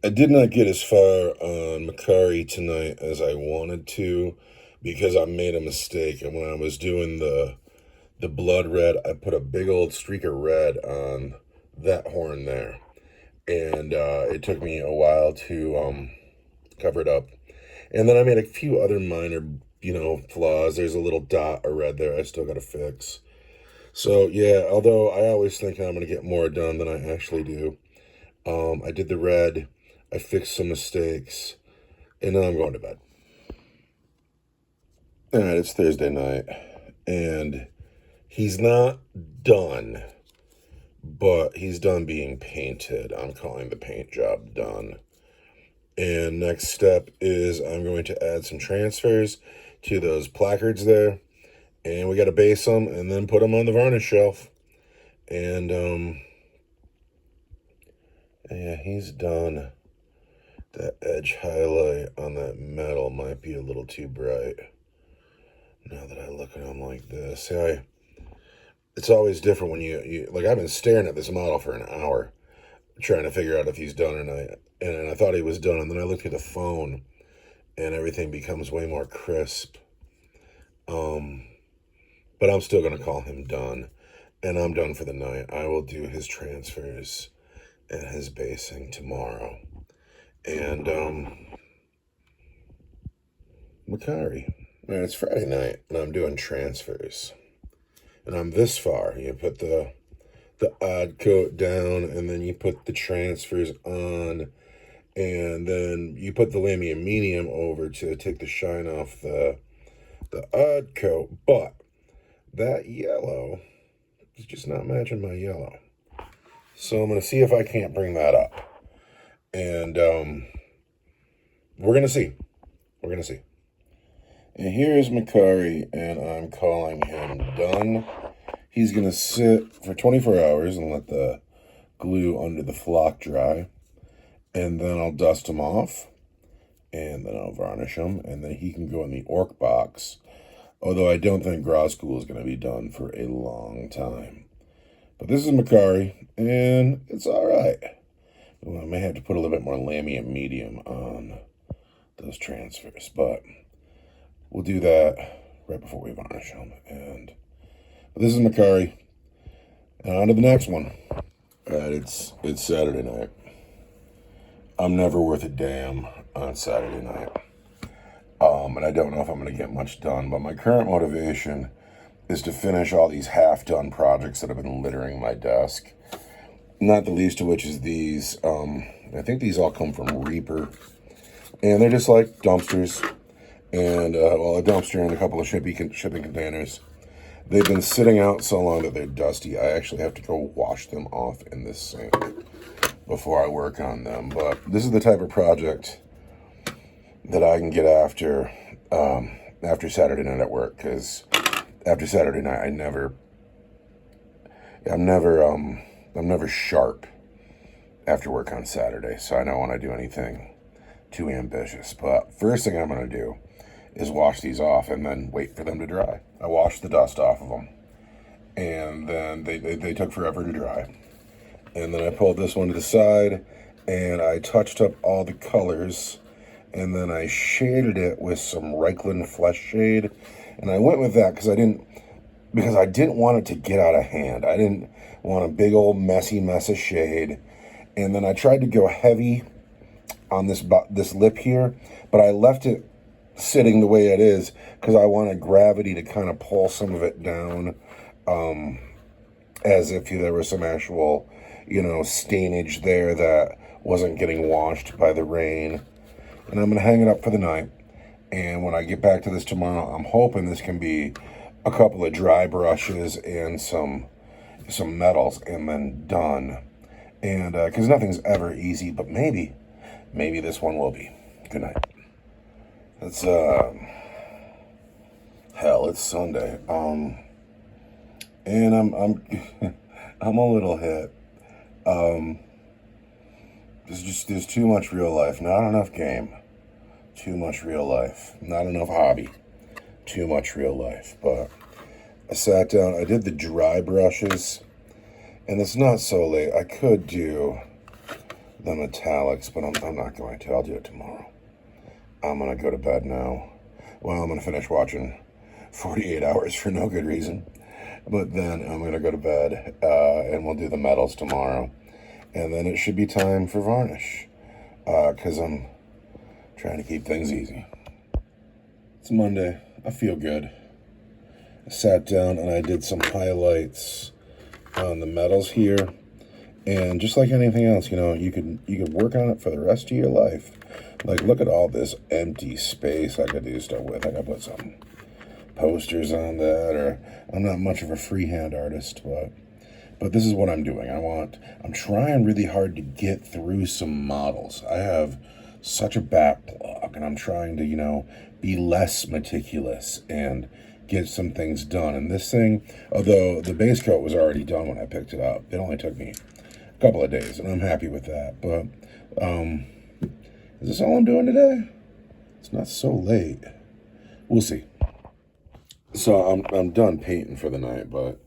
I did not get as far on Macari tonight as I wanted to because I made a mistake. And when I was doing the blood red, I put a big old streak of red on that horn there. And it took me a while to cover it up. And then I made a few other minor, flaws. There's a little dot of red there I still got to fix. So, yeah, although I always think I'm going to get more done than I actually do. I did the red, I fixed some mistakes, and now I'm going to bed. All right, it's Thursday night, and he's not done, but he's done being painted. I'm calling the paint job done. And next step is I'm going to add some transfers to those placards there, and we got to base them and then put them on the varnish shelf. And yeah, he's done. That edge highlight on that metal might be a little too bright. Now that I look at him like this, see, it's always different when you like. I've been staring at this model for an hour, trying to figure out if he's done or not. And I thought he was done, and then I looked at the phone, and everything becomes way more crisp. But I'm still gonna call him done, and I'm done for the night. I will do his transfers and his basing tomorrow. And Macari. Man, it's Friday night, and I'm doing transfers. And I'm this far. You put the odd coat down, and then you put the transfers on, and then you put the lamy and medium over to take the shine off the odd coat. But that yellow is just not matching my yellow. So I'm going to see if I can't bring that up. And we're going to see. We're going to see. And here's Macari, and I'm calling him done. He's going to sit for 24 hours and let the glue under the flock dry. And then I'll dust him off. And then I'll varnish him. And then he can go in the orc box. Although I don't think Groscool is going to be done for a long time. But this is Macari, and it's all right. Well, I may have to put a little bit more lamy and medium on those transfers, but we'll do that right before we varnish them. But this is Macari, and on to the next one. All right, it's Saturday night. I'm never worth a damn on Saturday night. And I don't know if I'm going to get much done, but my current motivation is to finish all these half-done projects that have been littering my desk. Not the least of which is these. I think these all come from Reaper. And they're just like dumpsters. And, a dumpster and a couple of shipping containers. They've been sitting out so long that they're dusty. I actually have to go wash them off in this sink before I work on them. But this is the type of project that I can get after Saturday night at work, because after Saturday night I'm never sharp after work on Saturday, so I don't want to do anything too ambitious. But first thing I'm going to do is wash these off and then wait for them to dry. I washed the dust off of them, and then they took forever to dry. And then I pulled this one to the side, and I touched up all the colors, and then I shaded it with some Reichland Flesh Shade. And I went with that because I didn't want it to get out of hand. I didn't want a big old messy mess of shade. And then I tried to go heavy on this lip here, but I left it sitting the way it is because I wanted gravity to kind of pull some of it down, as if there was some actual, stainage there that wasn't getting washed by the rain. And I'm going to hang it up for the night. And when I get back to this tomorrow, I'm hoping this can be a couple of dry brushes and some metals, and then done. And because nothing's ever easy, but maybe this one will be. Good night. It's it's Sunday. And I'm I'm a little hit. There's too much real life, not enough game. Too much real life, not enough hobby. Too much real life. But I sat down, I did the dry brushes, and it's not so late. I could do the metallics, but I'm not going to. I'll do it tomorrow. I'm going to go to bed now. Well, I'm going to finish watching 48 Hours for no good reason. But then I'm going to go to bed, and we'll do the metals tomorrow. And then it should be time for varnish, because I'm trying to keep things easy. It's Monday. I feel good. I sat down and I did some highlights on the metals here. And just like anything else, you could work on it for the rest of your life. Like, look at all this empty space I could do stuff with. I could put some posters on that, or I'm not much of a freehand artist, but this is what I'm doing. I'm trying really hard to get through some models. I have such a backlog, and I'm trying to, be less meticulous and get some things done. And this thing, although the base coat was already done when I picked it up, it only took me a couple of days, and I'm happy with that. But is this all I'm doing today? It's not so late. We'll see. So I'm done painting for the night, but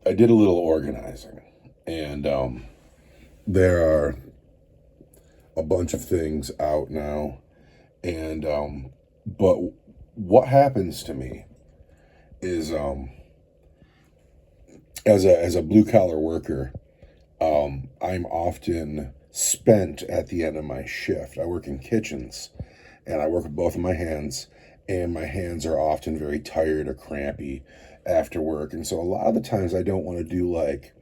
I did a little organizing, and there are a bunch of things out now, and but what happens to me is as a blue collar worker, I'm often spent at the end of my shift. I work in kitchens, and I work with both of my hands, and my hands are often very tired or crampy after work. And so a lot of the times I don't want to do like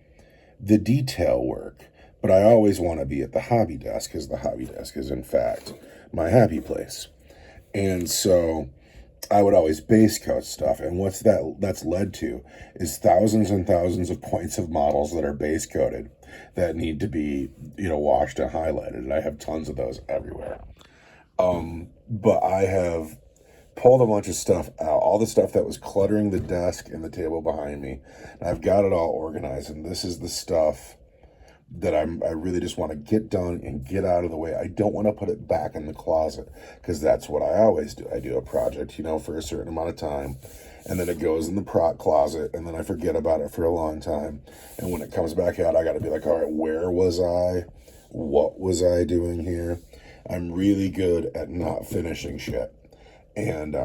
the detail work, but I always want to be at the hobby desk, because the hobby desk is in fact my happy place. And so I would always base coat stuff, and that's led to is thousands and thousands of points of models that are base coated that need to be, washed and highlighted, and I have tons of those everywhere. But I have pulled a bunch of stuff out, all the stuff that was cluttering the desk and the table behind me, and I've got it all organized, and this is the stuff that I really just want to get done and get out of the way. I don't want to put it back in the closet, because that's what I always do. I do a project, for a certain amount of time, and then it goes in the closet, and then I forget about it for a long time. And when it comes back out, I got to be like, all right, where was I? What was I doing here? I'm really good at not finishing shit, and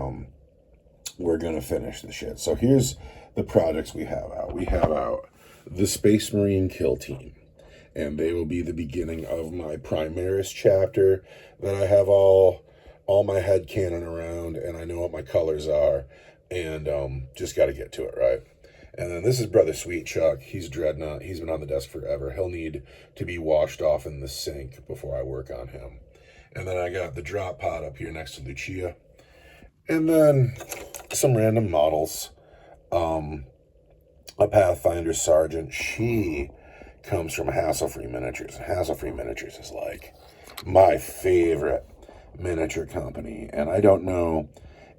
we're going to finish the shit. So here's the projects we have out. We have out the Space Marine Kill Team, and they will be the beginning of my Primaris chapter that I have all my head canon around, and I know what my colors are, and just got to get to it, right? And then this is Brother Sweet Chuck. He's Dreadnought. He's been on the desk forever. He'll need to be washed off in the sink before I work on him. And then I got the drop pod up here next to Lucia. And then some random models. A Pathfinder Sergeant. She comes from Hassle-Free Miniatures. Hassle-Free Miniatures is like my favorite miniature company. And I don't know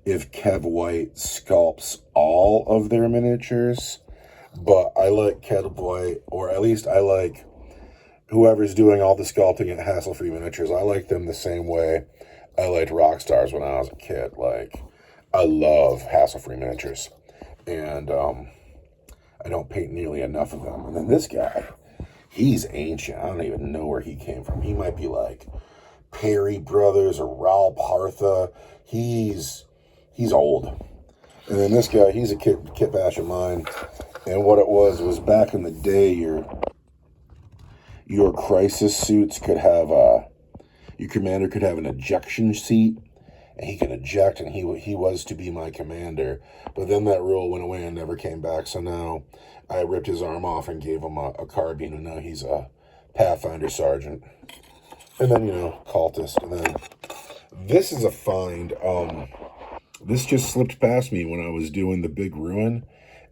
if Kev White sculpts all of their miniatures, but I like Kev White, or at least I like whoever's doing all the sculpting at Hassle-Free Miniatures. I like them the same way I liked Rockstars when I was a kid. Like, I love Hassle-Free Miniatures, and I don't paint nearly enough of them. And then this guy, he's ancient. I don't even know where he came from. He might be like Perry Brothers or Raul Partha. He's old. And then this guy, he's a kit bash of mine. And what it was back in the day, your crisis suits could have your commander could have an ejection seat, and he could eject, and he was to be my commander. But then that rule went away and never came back. So now I ripped his arm off and gave him a carbine, and now he's a Pathfinder Sergeant. And then, cultist. And then this is a find. This just slipped past me when I was doing the big ruin,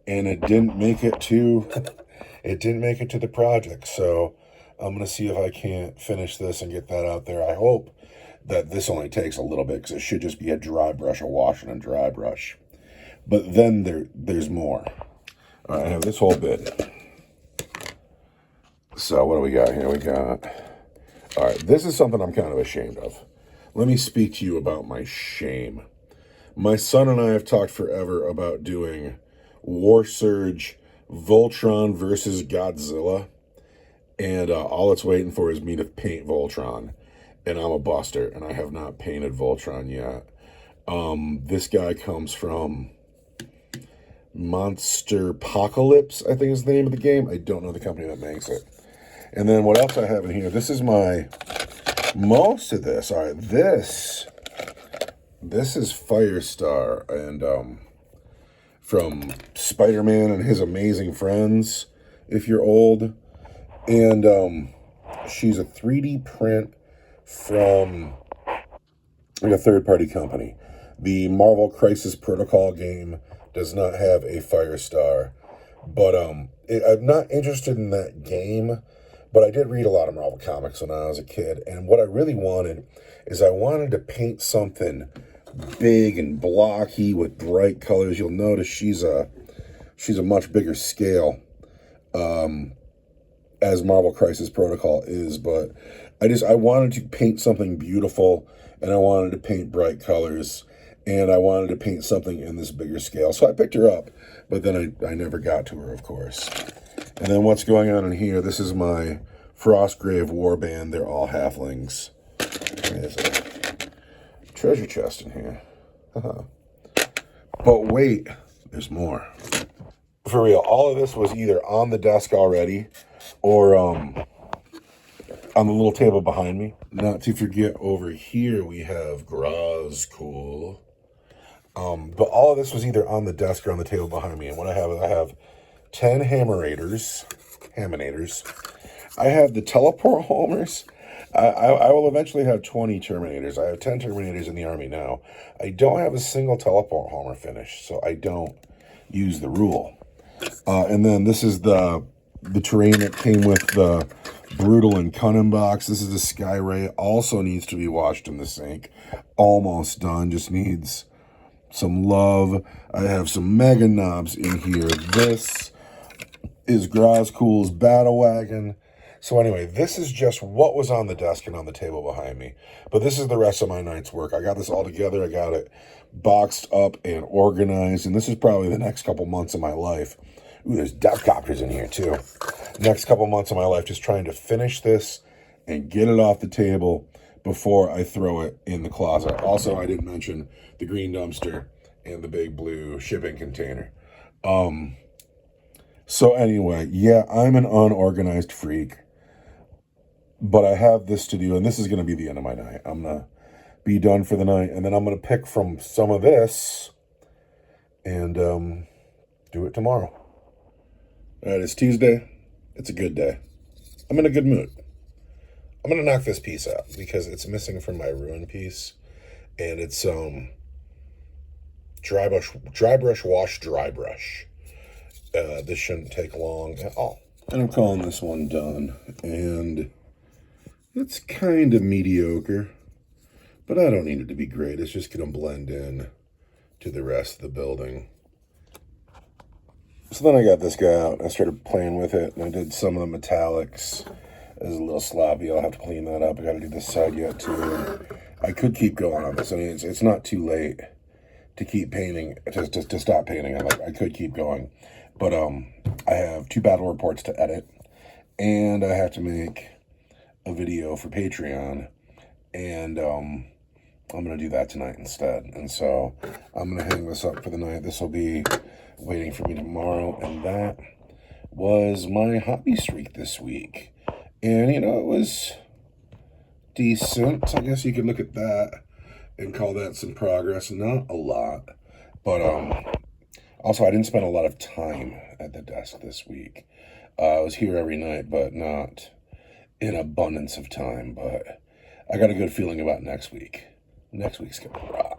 and it didn't make it to the project. So I'm going to see if I can't finish this and get that out there. I hope that this only takes a little bit, because it should just be a dry brush, a wash and a dry brush. But then there's more. All right, I have this whole bit. So what do we got here? All right, this is something I'm kind of ashamed of. Let me speak to you about my shame. My son and I have talked forever about doing War Surge Voltron versus Godzilla. And all it's waiting for is me to paint Voltron. And I'm a buster, and I have not painted Voltron yet. This guy comes from Monster Apocalypse, I think is the name of the game. I don't know the company that makes it. And then what else I have in here? This is most of this. All right, this is Firestar, and from Spider-Man and His Amazing Friends, if you're old. And she's a 3D print from like a third-party company. The Marvel Crisis Protocol game does not have a Firestar, but I'm not interested in that game. But I did read a lot of Marvel comics when I was a kid, and what I really wanted is I wanted to paint something big and blocky with bright colors. You'll notice she's a much bigger scale as Marvel Crisis Protocol is, but I wanted to paint something beautiful, and I wanted to paint bright colors, and I wanted to paint something in this bigger scale. So I picked her up, but then I never got to her, of course. And then what's going on in here, this is my Frostgrave Warband. They're all halflings. There's a treasure chest in here. But wait, there's more. For real, all of this was either on the desk already or on the little table behind me. Not to forget, over here we have Grazcool. But all of this was either on the desk or on the table behind me. And what I have 10 Hamminators. I have the teleport homers. I will eventually have 20 Terminators. I have 10 Terminators in the army now. I don't have a single teleport homer finished, so I don't use the rule. And then this is the terrain that came with the Brutal and Cunning box. This is the Skyray. Also needs to be washed in the sink. Almost done. Just needs some love. I have some Mega Knobs in here. This is Grazcool's Battle Wagon. So anyway, this is just what was on the desk and on the table behind me. But this is the rest of my night's work. I got this all together. I got it boxed up and organized. And this is probably the next couple months of my life. Ooh, there's Duckcopters in here too. Next couple months of my life, just trying to finish this and get it off the table before I throw it in the closet. Also, I didn't mention the green dumpster and the big blue shipping container. So anyway, yeah, I'm an unorganized freak, but I have this to do, and this is going to be the end of my night. I'm going to be done for the night, and then I'm going to pick from some of this and do it tomorrow. All right, it's Tuesday. It's a good day. I'm in a good mood. I'm going to knock this piece out because it's missing from my ruin piece, and it's dry brush wash. This shouldn't take long at all. And I'm calling this one done. And it's kind of mediocre, but I don't need it to be great. It's just going to blend in to the rest of the building. So then I got this guy out and I started playing with it, and I did some of the metallics. It was a little sloppy. I'll have to clean that up. I got to do this side yet too. And I could keep going on this. I mean, it's not too late to keep painting, to stop painting. I could keep going. But I have 2 battle reports to edit, and I have to make a video for Patreon, and I'm going to do that tonight instead. And so I'm going to hang this up for the night. This will be waiting for me tomorrow, and that was my hobby streak this week. And, you know, it was decent. I guess you could look at that and call that some progress. Not a lot, but also, I didn't spend a lot of time at the desk this week. I was here every night, but not in abundance of time. But I got a good feeling about next week. Next week's going to rock.